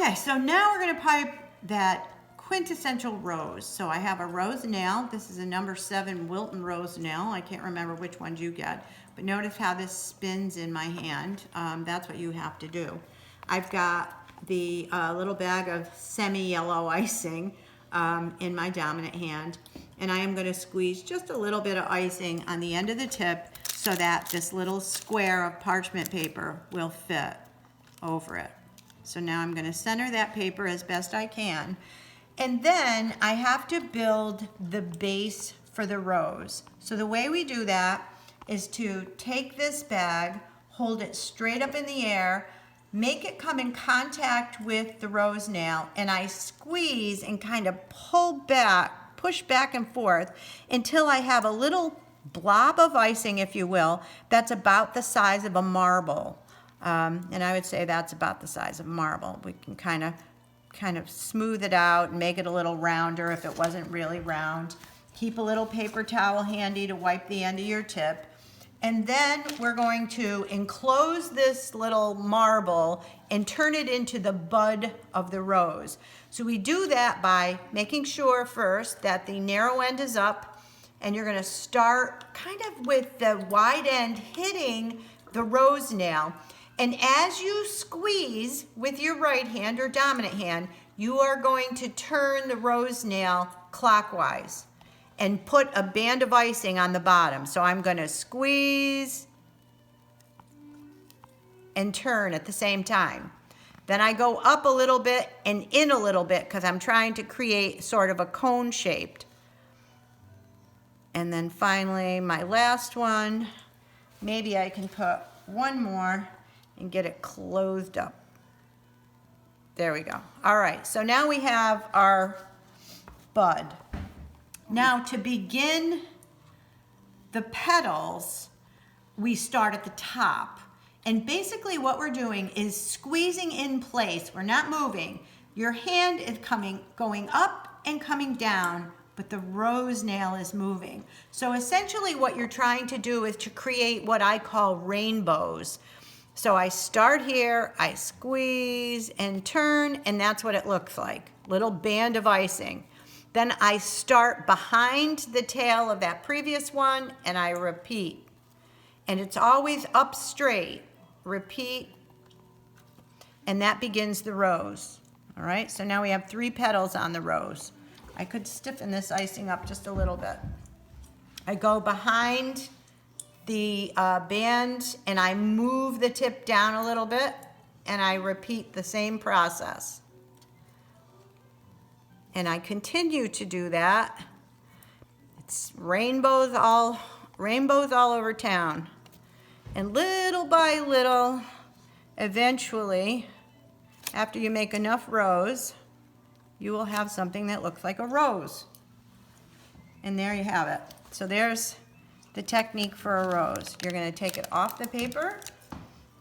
Okay, so now we're gonna pipe that quintessential rose. So I have a rose nail. This is a number 7 Wilton rose nail. I can't remember which ones you get, but notice how this spins in my hand. That's what you have to do. I've got the little bag of semi-yellow icing in my dominant hand, and I am gonna squeeze just a little bit of icing on the end of the tip so that this little square of parchment paper will fit over it. So now I'm going to center that paper as best I can. And then I have to build the base for the rose. So the way we do that is to take this bag, hold it straight up in the air, make it come in contact with the rose nail, and I squeeze and kind of pull back, push back and forth until I have a little blob of icing, if you will, that's about the size of a marble. And I would say that's about the size of marble. We can kind of smooth it out and make it a little rounder if it wasn't really round. Keep a little paper towel handy to wipe the end of your tip. And then we're going to enclose this little marble and turn it into the bud of the rose. So we do that by making sure first that the narrow end is up, and you're gonna start kind of with the wide end hitting the rose nail. And as you squeeze with your right hand or dominant hand, you are going to turn the rose nail clockwise and put a band of icing on the bottom. So I'm going to squeeze and turn at the same time. Then I go up a little bit and in a little bit because I'm trying to create sort of a cone shaped. And then finally, my last one, maybe I can put one more and get it closed up. There we go. All right, so now we have our bud. Now to begin the petals, we start at the top. And basically what we're doing is squeezing in place. We're not moving. Your hand is going up and coming down, but the rose nail is moving. So essentially what you're trying to do is to create what I call rainbows. So I start here, I squeeze and turn, and that's what it looks like. Little band of icing. Then I start behind the tail of that previous one, and I repeat. And it's always up straight. Repeat, and that begins the rose. All right, so now we have 3 petals on the rose. I could stiffen this icing up just a little bit. I go behind the band and I move the tip down a little bit, and I repeat the same process. And I continue to do that. It's rainbows all over town. And little by little, eventually, after you make enough rows, you will have something that looks like a rose. And there you have it. So there's the technique for a rose. You're going to take it off the paper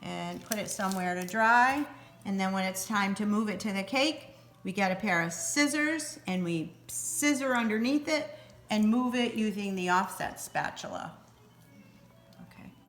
and put it somewhere to dry. And then when it's time to move it to the cake, we get a pair of scissors and we scissor underneath it and move it using the offset spatula.